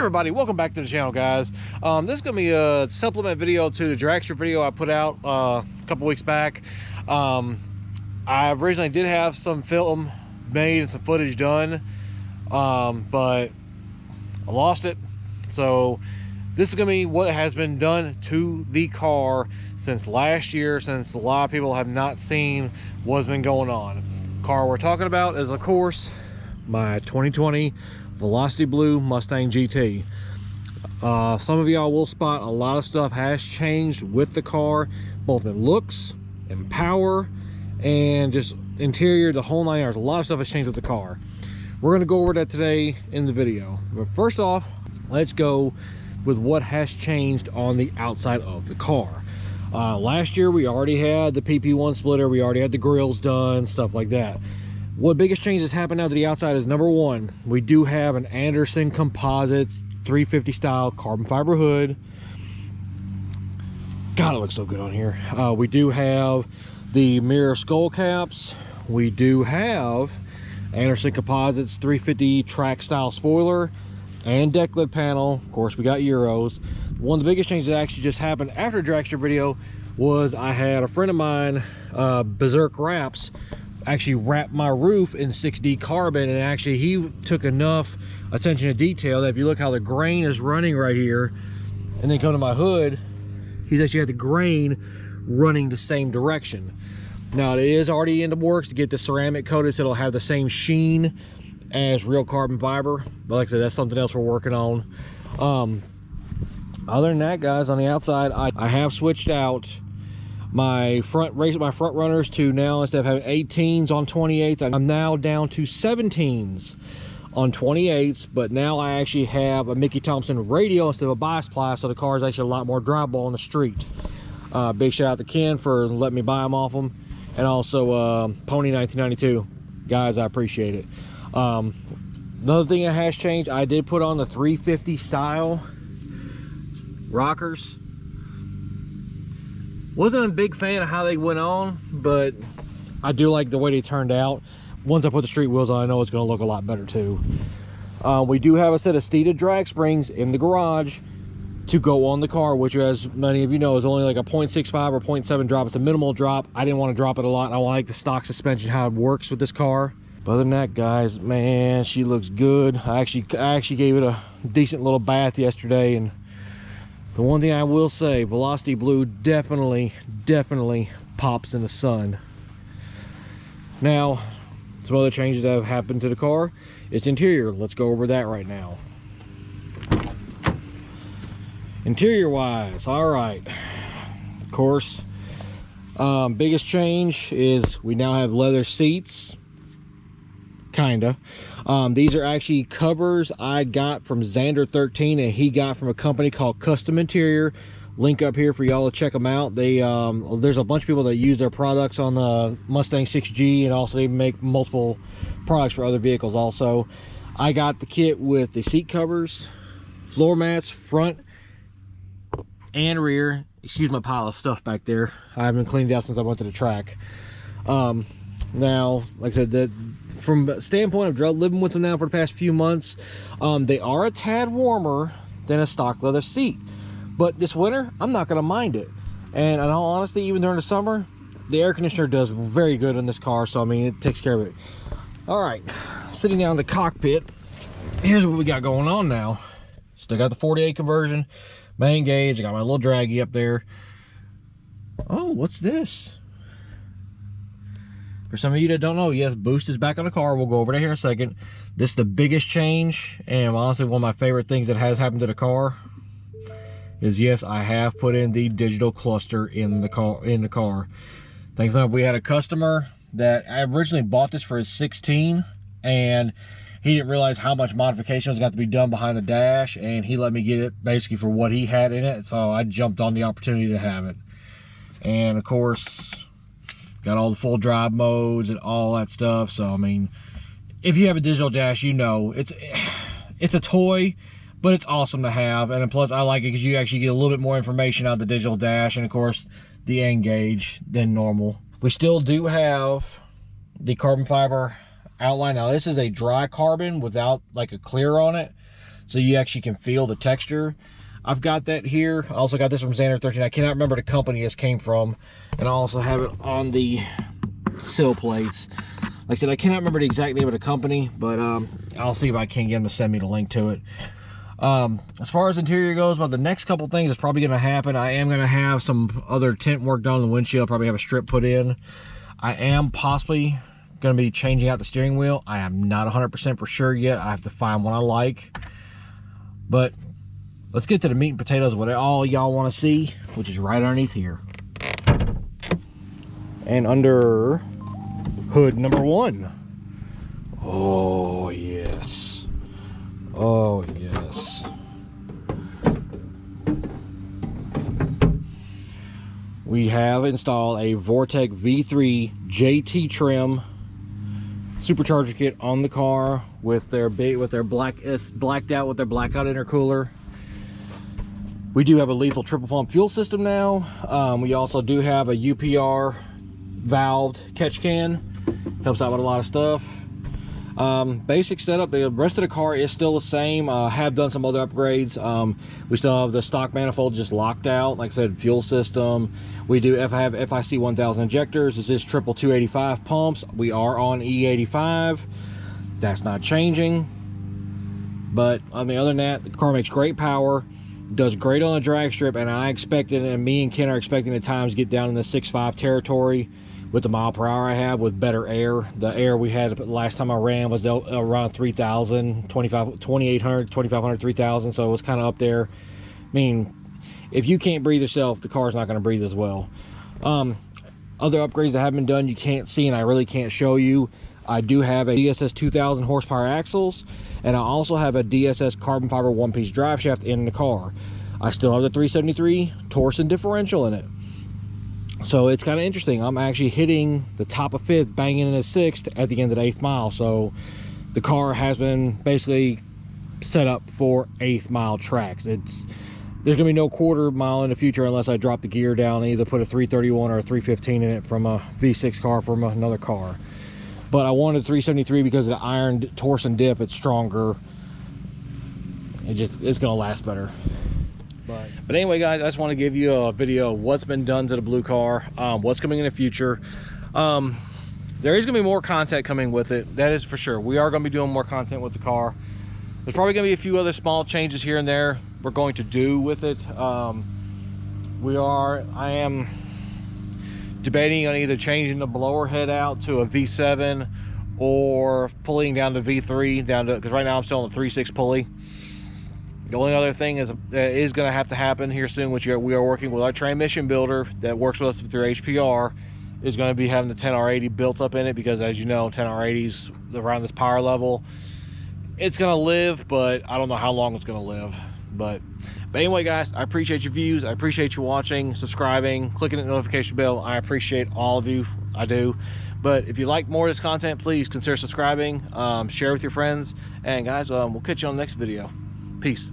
everybody, welcome back to the channel, guys. This is gonna be a supplement video to the dragster video I put out a couple weeks back. I originally did have some film made and some footage done, but I lost it. So this is gonna be what has been done to the car since last year, since a lot of people have not seen what's been going on. Car we're talking about is, of course, my 2020 Velocity Blue Mustang GT. Some of y'all will spot a lot of stuff has changed with the car, both in looks and power and just interior, the whole nine yards. A lot of stuff has changed with the car. We're going to go over that today in the video, but first off, let's go with what has changed on the outside of the car. Last year we already had the PP1 splitter, we already had the grills done, stuff like that. What biggest change that's happened now to the outside is, number one, we do have an Anderson Composites 350 style carbon fiber hood. God, it looks so good on here. We do have the mirror skull caps. We do have Anderson Composites 350 track style spoiler and deck lid panel. Of course, we got Euros. One of the biggest changes that actually just happened after the dragster video was I had a friend of mine, Berserk Wraps, actually wrapped my roof in 6D carbon, and actually he took enough attention to detail that if you look how the grain is running right here and then come to my hood, he's actually had the grain running the same direction. Now it is already in the works to get the ceramic coated so it'll have the same sheen as real carbon fiber, but like I said, that's something else we're working on. Other than that, guys, on the outside, I have switched out my front runners to now, instead of having 18s on 28s, I'm now down to 17s on 28s, but now I actually have a Mickey Thompson radial instead of a bias ply, so the car is actually a lot more drivable on the street. Big shout out to Ken for letting me buy them off him, and also Pony 1992, guys, I appreciate it. Another thing that has changed, I did put on the 350 style rockers. Wasn't a big fan of how they went on, but I do like the way they turned out. Once I put the street wheels on, I know it's going to look a lot better too. We do have a set of Steeda drag springs in the garage to go on the car, which, as many of you know, is only like a 0.65 or 0.7 drop. It's a minimal drop. I didn't want to drop it a lot. I like the stock suspension, how it works with this car. But other than that, guys, man, she looks good. I actually gave it a decent little bath yesterday, and the one thing I will say, Velocity Blue definitely pops in the sun. Now, some other changes that have happened to the car. It's interior. Let's go over that right now. Interior wise, all right. Of course, biggest change is we now have leather seats. Kinda. These are actually covers I got from Xander 13, and he got from a company called Custom Interior. Link up here for y'all to check them out. They there's a bunch of people that use their products on the Mustang 6G, and also they make multiple products for other vehicles also. I got the kit with the seat covers, floor mats, front and rear. Excuse my pile of stuff back there. I haven't cleaned it out since I went to the track. Now, like I said, from a standpoint of living with them now for the past few months, they are a tad warmer than a stock leather seat, but this winter I'm not gonna mind it. And in all honesty, even during the summer, the air conditioner does very good in this car, so I mean, it takes care of it. All right, sitting down in the cockpit, here's what we got going on now. Still got the 48 conversion, main gauge. I got my little draggy up there. Oh, what's this? For some of you that don't know, yes, boost is back on the car. We'll go over that here in a second. This is the biggest change, and honestly, one of my favorite things that has happened to the car is, yes, I have put in the digital cluster in the car. Thanks enough, we had a customer that I originally bought this for his 16, and he didn't realize how much modification was got to be done behind the dash, and he let me get it basically for what he had in it, so I jumped on the opportunity to have it. And of course, got all the full drive modes and all that stuff. So I mean, if you have a digital dash, you know it's a toy, but it's awesome to have. And plus, I like it because you actually get a little bit more information out of the digital dash, and of course the N gauge than normal. We still do have the carbon fiber outline. Now this is a dry carbon without like a clear on it, so you actually can feel the texture. I've got that here. I also got this from Xander 13. I cannot remember the company this came from, and I also have it on the sill plates. Like I said, I cannot remember the exact name of the company, but I'll see if I can get them to send me the link to it. As far as interior goes, about the next couple things that's probably going to happen, I am going to have some other tint work done on the windshield, probably have a strip put in. I am possibly going to be changing out the steering wheel. I am not 100% for sure yet. I have to find one I like. But let's get to the meat and potatoes, what all y'all want to see, which is right underneath here. And under hood number 1. Oh yes. Oh yes. We have installed a Vortec V3 JT trim supercharger kit on the car with their blacked out with their blackout intercooler. We do have a lethal triple pump fuel system now. We also do have a UPR valved catch can. Helps out with a lot of stuff. Basic setup, the rest of the car is still the same. Have done some other upgrades. We still have the stock manifold just locked out. Like I said, fuel system. We do have FIC 1000 injectors. This is triple 285 pumps. We are on E85. That's not changing. But I mean, other than that, the car makes great power, does great on a drag strip, and I expected, and me and Ken are expecting at times get down in the 6.5 territory with the mile per hour I have with better air. The air we had last time I ran was around 3,000, 2,800, 2,500, 3,000, so it was kind of up there. I mean, if you can't breathe yourself, the car's not going to breathe as well. Other upgrades that have been done you can't see, and I really can't show you. I do have a DSS 2,000 horsepower axles, and I also have a DSS carbon fiber one-piece drive shaft in the car. I still have the 373 Torsen differential in it. So it's kind of interesting. I'm actually hitting the top of 5th, banging in a 6th at the end of the 8th mile. So the car has been basically set up for 8th mile tracks. There's gonna be no quarter mile in the future unless I drop the gear down and either put a 331 or a 315 in it from a V6 car from another car. But I wanted 373 because of the iron Torsen dip. It's stronger. It's gonna last better. But anyway, guys, I just want to give you a video of what's been done to the blue car, what's coming in the future. There is going to be more content coming with it, that is for sure. We are going to be doing more content with the car. There's probably going to be a few other small changes here and there we're going to do with it. I am debating on either changing the blower head out to a V7 or pulling down to V3 because right now I'm still on the 3.6 pulley. The only other thing is going to have to happen here soon, which we are working with our transmission builder that works with us through HPR, is going to be having the 10R80 built up in it, because as you know, 10R80's around this power level. It's going to live, but I don't know how long it's going to live. But anyway, guys, I appreciate your views. I appreciate you watching, subscribing, clicking the notification bell. I appreciate all of you. I do. But if you like more of this content, please consider subscribing, share with your friends, and guys, we'll catch you on the next video. Peace.